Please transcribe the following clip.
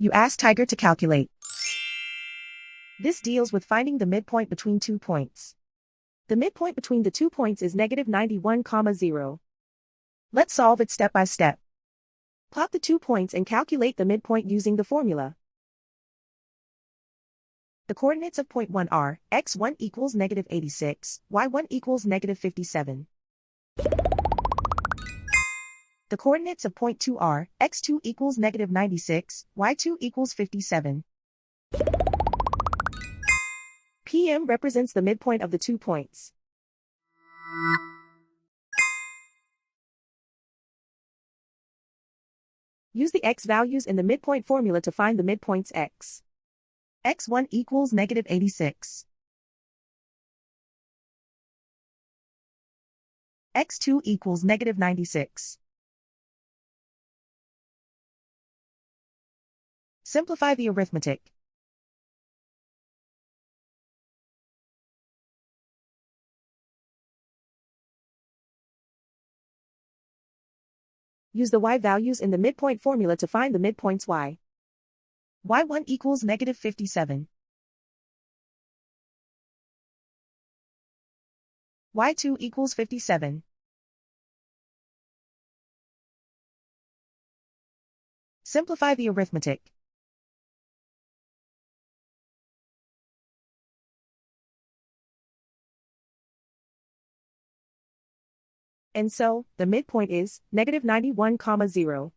You ask Tiger to calculate. This deals with finding the midpoint between 2 points. The midpoint between the 2 points is negative 91,0. Let's solve it step by step. Plot the 2 points and calculate the midpoint using the formula. The coordinates of point 1 are x1 equals negative 86, y1 equals negative 57. The coordinates of point 2 are x2 equals negative 96, y2 equals 57. PM represents the midpoint of the 2 points. Use the x values in the midpoint formula to find the midpoints x. x1 equals negative 86. x2 equals negative 96. Simplify the arithmetic. Use the y values in the midpoint formula to find the midpoints y. y1 equals negative 57. y2 equals 57. Simplify the arithmetic. And so, the midpoint is negative 91,0.